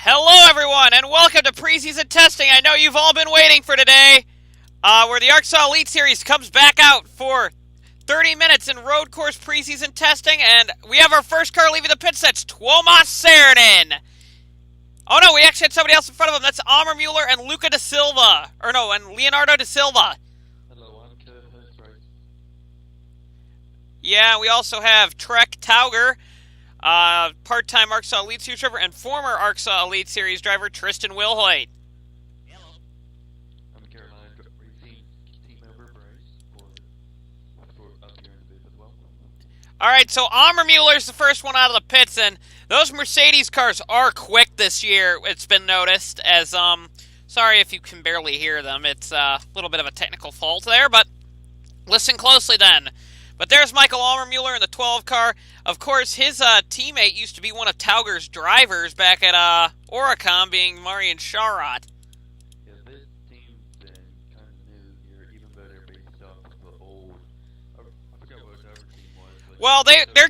Hello, everyone, and welcome to preseason testing. I know you've all been waiting for today, where the ARCSOA Elite Series comes back out for 30 minutes in road course preseason testing, and we have our first car leaving the pit. That's Tuomas Saarinen. Oh no, we actually had somebody else in front of him. That's Amr Mueller and Luca da Silva. Or no, and Leonardo da Silva. Hello, I'm co-host, right? Yeah, we also have Trek Tauger, part-time ARCSOA Elite Series driver, and former ARCSOA Elite Series driver Tristan Wilhoit. Hello. I'm Caroline Racing team member Bryce for up here in the booth as well. Alright, so Amr Mueller's the first one out of the pits, and those Mercedes cars are quick this year, it's been noticed, as, sorry if you can barely hear them, it's a little bit of a technical fault there, but listen closely then. But there's Michael Amr Mueller in the 12 car. Of course, his teammate used to be one of Tauger's drivers back at Oricon, being Marian Sharat. Yeah, this team's been kind of new here, even though they're based off of the old. I forgot what our team was. But Well, they're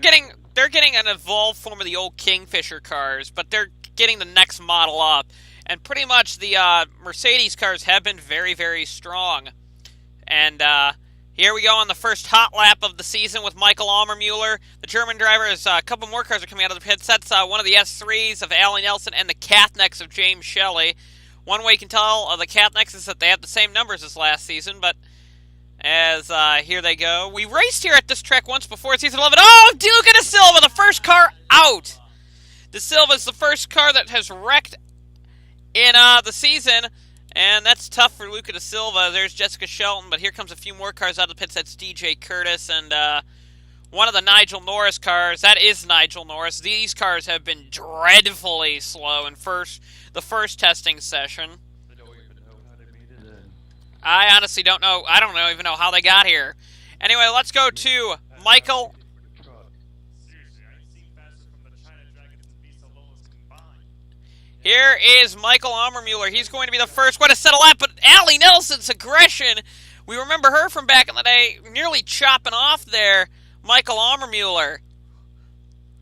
getting an evolved form of the old Kingfisher cars, but they're getting the next model up. And pretty much the Mercedes cars have been very, very strong. And here we go on the first hot lap of the season with Michael Amr Mueller. The German driver is a couple more cars are coming out of the pits. That's one of the S3s of Ali Nelson and the Cathnecks of James Shelley. One way you can tell the Cathnecks is that they have the same numbers as last season, but as here they go. We raced here at this track once before in season 11. Oh, Luca da Silva, the first car out. Da Silva is the first car that has wrecked in the season. And that's tough for Luca da Silva. There's Jessica Shelton, but here comes a few more cars out of the pits. That's DJ Curtis and one of the Nigel Norris cars. That is Nigel Norris. These cars have been dreadfully slow in the first testing session. I don't even know how they made it in. I honestly don't know. I don't even know how they got here. Anyway, let's go to Michael. Seriously, I've seen faster from the China Dragons and Visa Lolas combined. Here is Michael Amr Mueller. He's going to be the first one to settle up, but Ali Nelson's aggression, we remember her from back in the day, nearly chopping off there Michael Amr Mueller.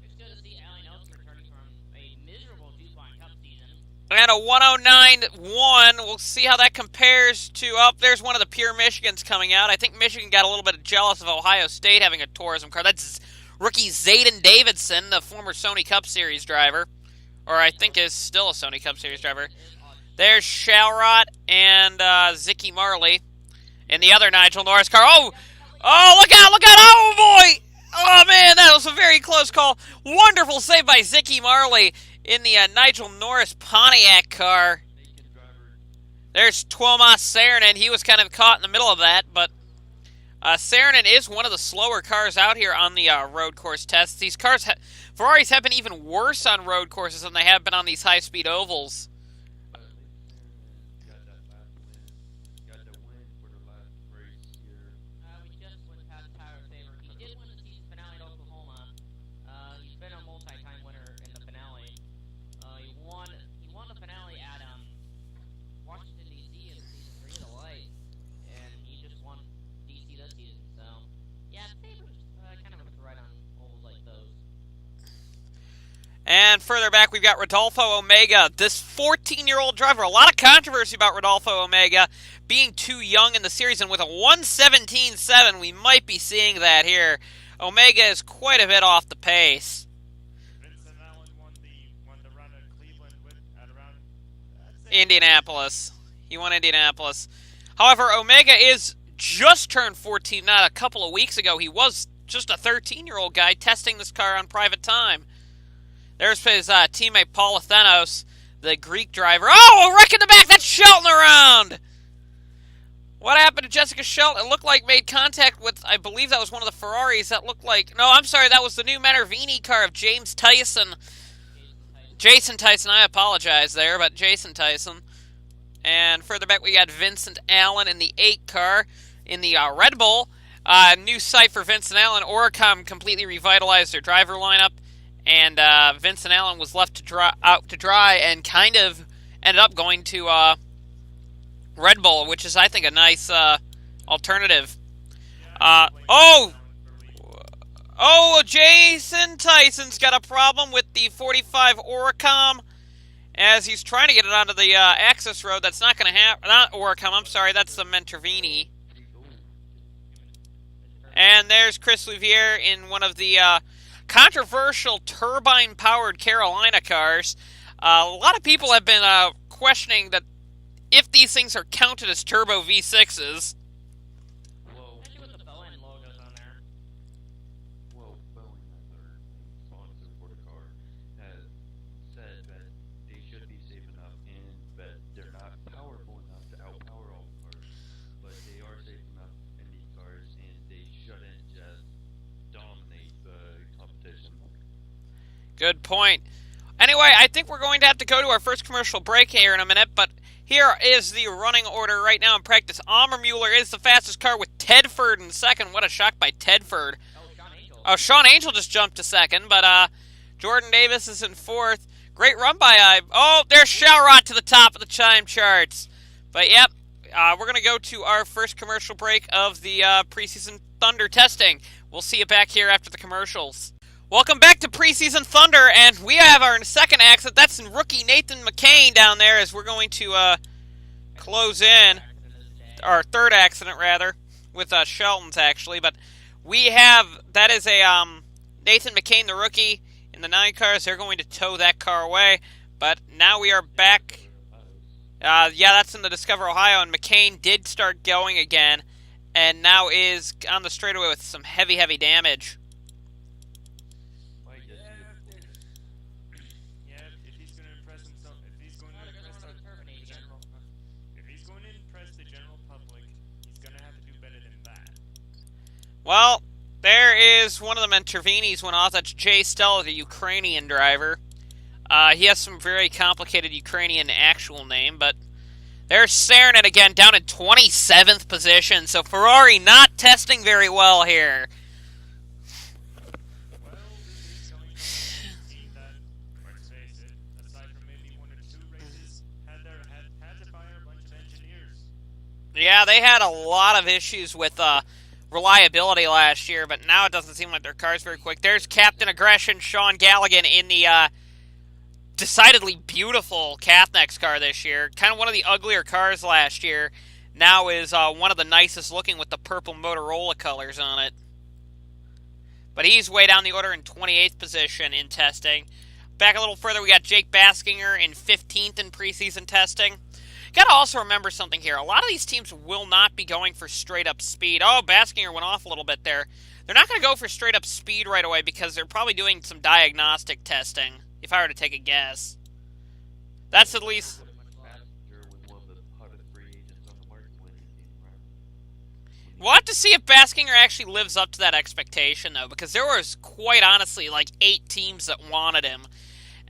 It's good to see Ali Nelson returning from a miserable two-spot cup season. And a 109.1. We'll see how that compares to, there's one of the pure Michigans coming out. I think Michigan got a little bit jealous of Ohio State having a tourism car. That's rookie Zayden Davidson, the former Sony Cup Series driver. Or I think is still a Sony Cup Series driver. There's Shalrot and Zicky Marley in the other Nigel Norris car. Oh, look out, oh boy! Oh man, that was a very close call. Wonderful save by Zicky Marley in the Nigel Norris Pontiac car. There's Tuomas Saarinen. He was kind of caught in the middle of that, but Saarinen is one of the slower cars out here on the road course tests. These cars, Ferraris have been even worse on road courses than they have been on these high-speed ovals. Got the win for the last race here. We just went past Tyler Saver. He did win the season finale at Oklahoma. He's been a multi-time winner in the finale. He won the finale at Washington D.C. in season 3 of the Light, and he just won D.C. this season. So yeah, Saver's kind of a threat on ovals like those. And further back, we've got Rodolfo Omega, this 14-year-old driver. A lot of controversy about Rodolfo Omega being too young in the series, and with a 1:17.7, we might be seeing that here. Omega is quite a bit off the pace. Vincent Allen won the run at Cleveland at around Indianapolis. He won Indianapolis. However, Omega is just turned 14, not a couple of weeks ago. He was just a 13-year-old guy testing this car on private time. There's his teammate Paul Athenos, the Greek driver. Oh, a wreck in the back! That's Shelton around! What happened to Jessica Shelton? It looked like made contact with, I believe that was one of the Ferraris. That looked like, no, I'm sorry, that was the new Manervini car of James Tyson. Jason Tyson, I apologize there, but Jason Tyson. And further back, we got Vincent Allen in the 8 car in the Red Bull. New site for Vincent Allen. Oricon completely revitalized their driver lineup. And Vincent Allen was left out to dry and kind of ended up going to Red Bull, which is, I think, a nice alternative. Jason Tyson's got a problem with the 45 Oricom as he's trying to get it onto the access road. That's not going to happen. Not Oricum, I'm sorry, that's the Mentervini. And there's Chris Louvier in one of the controversial turbine-powered Carolina cars. A lot of people have been questioning that if these things are counted as turbo V6s. Well, Especially with the Bowen logos on there. well, Boeing, as our main sponsor for the car, has said that they should be safe enough and that they're not powerful enough to outpower all cars, but they are safe enough in these cars and they shouldn't just dominate the competition. Good point. Anyway, I think we're going to have to go to our first commercial break here in a minute, but here is the running order right now in practice. Mueller is the fastest car with Tedford in second. What a shock by Tedford. Oh, Sean Angel. Oh, Sean Angel just jumped to second, but Jordan Davis is in fourth. Great run by there's Shalrot to the top of the chime charts. But yep, we're going to go to our first commercial break of the preseason Thunder testing. We'll see you back here after the commercials. Welcome back to Preseason Thunder, and we have our second accident. That's rookie Nathan McCain down there as we're going to close in. Our third accident, rather, with Shelton's, actually. But we have, that is a Nathan McCain, the rookie, in the 9 cars. They're going to tow that car away. But now we are back. Yeah, that's in the Discover Ohio, and McCain did start going again, and now is on the straightaway with some heavy, heavy damage. Yeah, if he's going to impress himself, if he's going to impress the general public, he's going to have to do better than that. Well, there is one of the Mentervinis went off. That's Jay Stella, the Ukrainian driver. He has some very complicated Ukrainian actual name, but there's Saarinen again down in 27th position. So Ferrari not testing very well here. Well, this is coming from a team that, let's face it, aside from maybe 1 or 2 races, had to fire a bunch of engineers. Yeah, they had a lot of issues with reliability last year, but now it doesn't seem like their car's very quick. There's Captain Aggression, Sean Galligan, in the decidedly beautiful Kathnex car this year. Kind of one of the uglier cars last year. Now is one of the nicest looking with the purple Motorola colors on it. But he's way down the order in 28th position in testing. Back a little further, we got Jake Baskinger in 15th in preseason testing. Got to also remember something here. A lot of these teams will not be going for straight-up speed. Oh, Baskinger went off a little bit there. They're not going to go for straight-up speed right away because they're probably doing some diagnostic testing, if I were to take a guess. That's at least... Passenger was one of the hottest free agents on the market when he came around. We'll have to see if Baskinger actually lives up to that expectation, though, because there was, quite honestly, like 8 teams that wanted him.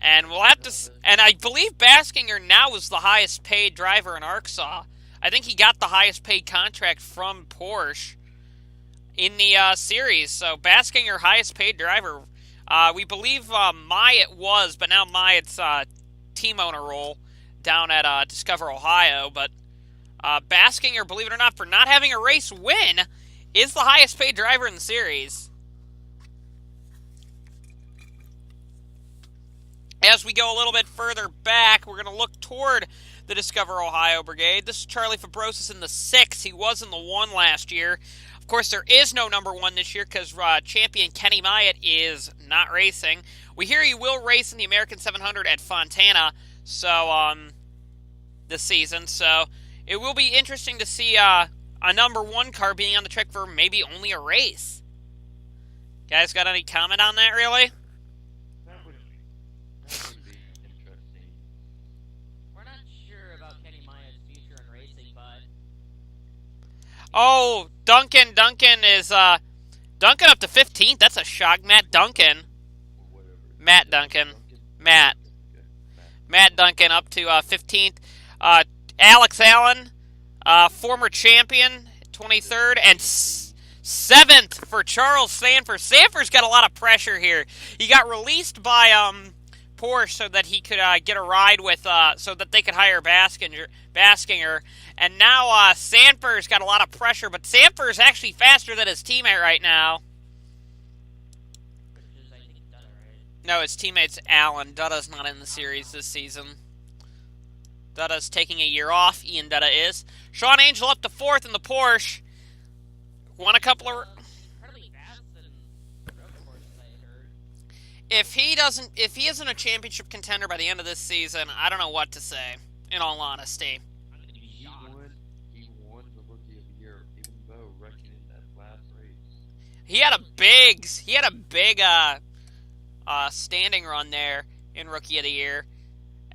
And we'll have to... And I believe Baskinger now is the highest paid driver in ARCSOA. I think he got the highest paid contract from Porsche in the series. So Baskinger, highest paid driver. We believe Myatt was, but now Myatt's team owner role down at Discover Ohio. But Baskinger, believe it or not, for not having a race win, is the highest paid driver in the series. As we go a little bit further back, we're going to look toward the Discover Ohio Brigade. This is Charlie Fabrosis in the 6. He was in the 1 last year. Of course, there is no number 1 this year because champion Kenny Myatt is not racing. We hear he will race in the American 700 at Fontana this season. So it will be interesting to see a number 1 car being on the track for maybe only a race. Guys got any comment on that, really? That would be interesting. We're not sure about Kenny Myatt's future in racing, but Oh, Duncan is Duncan up to 15th. That's a shock. Matt Duncan. Or whatever. Matt Duncan. Matt. Okay. Matt Duncan up to 15th. Alex Allen, former champion, 23rd, and 7th for Charles Sanford. Sanford's got a lot of pressure here. He got released by Porsche so that he could get a ride with, so that they could hire Baskinger. And now Sanford's got a lot of pressure, but Sanford's actually faster than his teammate right now. which is, I think, Dutta, right? No, his teammate's Allen. Dutta's not in the series this season. Dutta's taking a year off. Ian Dutta is. Sean Angel up to 4th in the Porsche. Won a couple of... Incredibly fast and road course, I heard. If he isn't a championship contender by the end of this season, I don't know what to say, in all honesty. I'm gonna be He shocked. won the Rookie of the Year, even though wrecking in that last race. He had a big standing run there in Rookie of the Year.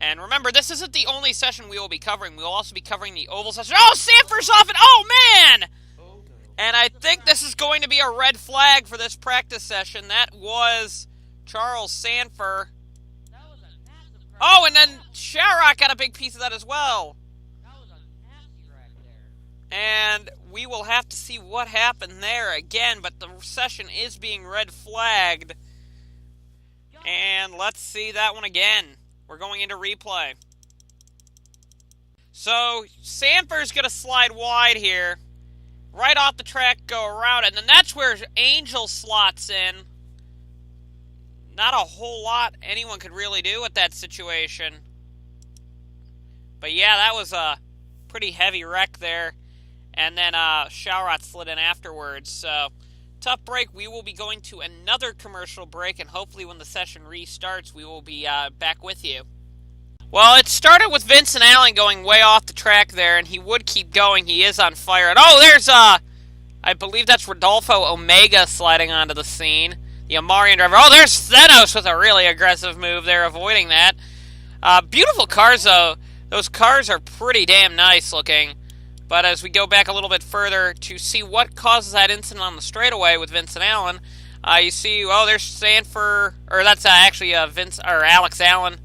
And remember, this isn't the only session we will be covering. We will also be covering the Oval session. Oh, Sanford's off it! Oh, man! Oh no. And I think this is going to be a red flag for this practice session. That was Charles Sanford. That was a massive crash. Oh, and then Shamrock got a big piece of that as well. That was a nasty wreck there. And we will have to see what happened there again, but the session is being red flagged. And let's see that one again. We're going into replay. So, Sanford's going to slide wide here. Right off the track, go around it. And then that's where Angel slots in. Not a whole lot anyone could really do with that situation. But yeah, that was a pretty heavy wreck there. And then Showrot slid in afterwards. So, tough break. We will be going to another commercial break. And hopefully when the session restarts, we will be back with you. Well, it started with Vincent Allen going way off the track there. And he would keep going. He is on fire. And oh, there's, I believe that's Rodolfo Omega sliding onto the scene. The Amarian driver. Oh, there's Thenos with a really aggressive move there, avoiding that. Beautiful cars, though. Those cars are pretty damn nice looking. But as we go back a little bit further to see what causes that incident on the straightaway with Vincent Allen, you see, oh, there's Sanford, or that's actually Alex Allen.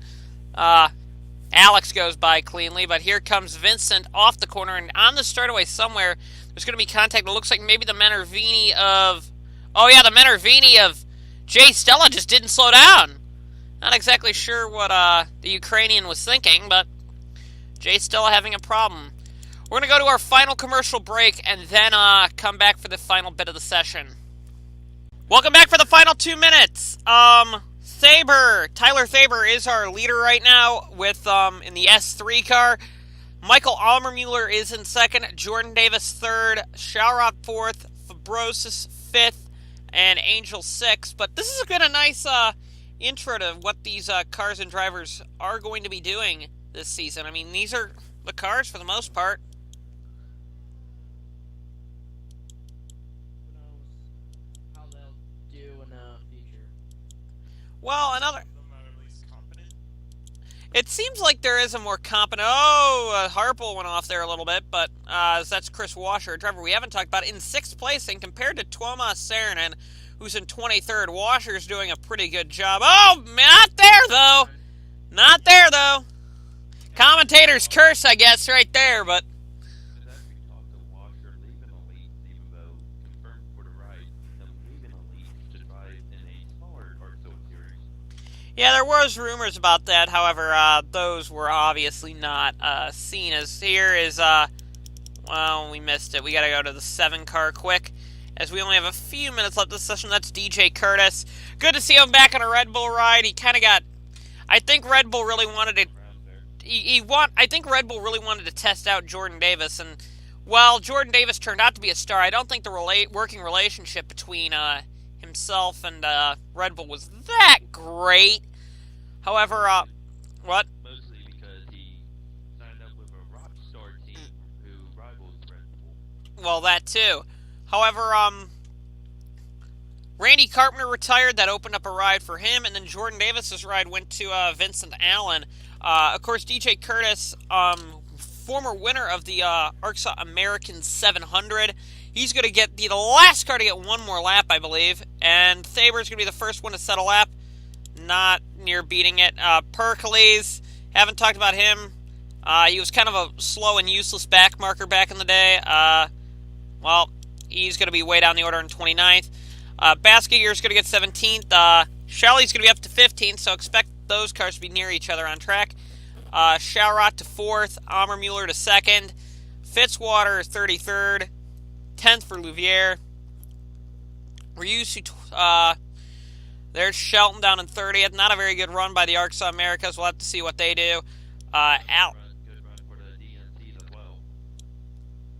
Alex goes by cleanly, but here comes Vincent off the corner, and on the straightaway somewhere, there's going to be contact. It looks like maybe the Menervini of... Oh, yeah, the Menervini of Jay Stella just didn't slow down. Not exactly sure what the Ukrainian was thinking, but Jay Stella having a problem. We're going to go to our final commercial break and then come back for the final bit of the session. Welcome back for the final 2 minutes. Tyler Thaber is our leader right now with in the S3 car. Michael Almermuller is in second, Jordan Davis third, Shalrot fourth, Fabrosis fifth, and Angel sixth. But this has been a nice intro to what these cars and drivers are going to be doing this season. I mean, these are the cars for the most part. Who knows how they'll do in the future. Well, another... Them are at least competent. It seems like there is a more competent... Oh, Harple went off there a little bit, but that's Chris Washer, a driver we haven't talked about, in 6th place, and compared to Tuomas Saarinen, who's in 23rd, Washer's doing a pretty good job. Oh, not there, though! Not there, though! Commentator's curse, I guess, right there, but... As we talked to Washer leaving Elite, even though confirmed for the ride, them leaving Elite to drive in a smaller ARCSOA series. Yeah, there was rumors about that. However, those were obviously not seen. As here is, well, we missed it. We got to go to the 7 car quick, as we only have a few minutes left this session. That's DJ Curtis. Good to see him back on a Red Bull ride. He kind of got... I think Red Bull really wanted to... I think Red Bull really wanted to test out Jordan Davis, and while Jordan Davis turned out to be a star, I don't think the working relationship between himself and Red Bull was that great. However, what? Mostly because he signed up with a rock star team who rivals Red Bull. Well, that too. However, Randy Carpenter retired. That opened up a ride for him, and then Jordan Davis's ride went to Vincent Allen. Of course, DJ Curtis, former winner of the ARCSOA American 700. He's going to get the last car to get one more lap, I believe. And Thaber's going to be the first one to set a lap. Not near beating it. Pericles, haven't talked about him. He was kind of a slow and useless back marker back in the day. Well, he's going to be way down the order in 29th. Basketgear's going to get 17th. Shelley's going to be up to 15th, so expect those cars to be near each other on track. Shalrot to 4th, Ammermuller to 2nd, Fitzwater 33rd, 10th for Louvier. There's Shelton down in 30th. Not a very good run by the ARCSOA Americas. We'll have to see what they do. Good run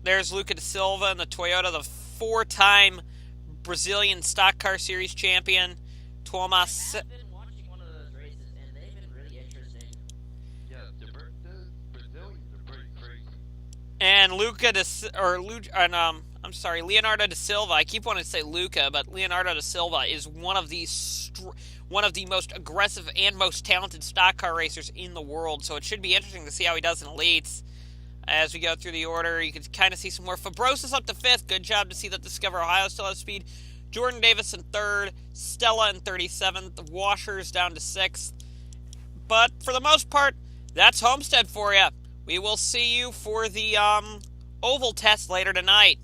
There's Luca da Silva in the Toyota, the 4-time Brazilian Stock Car Series champion. Tomas. I've been watching one of those races, and they've been really interesting. Yeah, the Brazilians are pretty crazy. And Leonardo da Silva. I keep wanting to say Luca, but Leonardo da Silva is one of the most aggressive and most talented stock car racers in the world. So it should be interesting to see how he does in elites. As we go through the order, you can kind of see some more. Fabrosis up to 5th. Good job to see that Discover Ohio still has speed. Jordan Davis in 3rd. Stella in 37th. The Washers down to 6th. But for the most part, that's Homestead for you. We will see you for the oval test later tonight.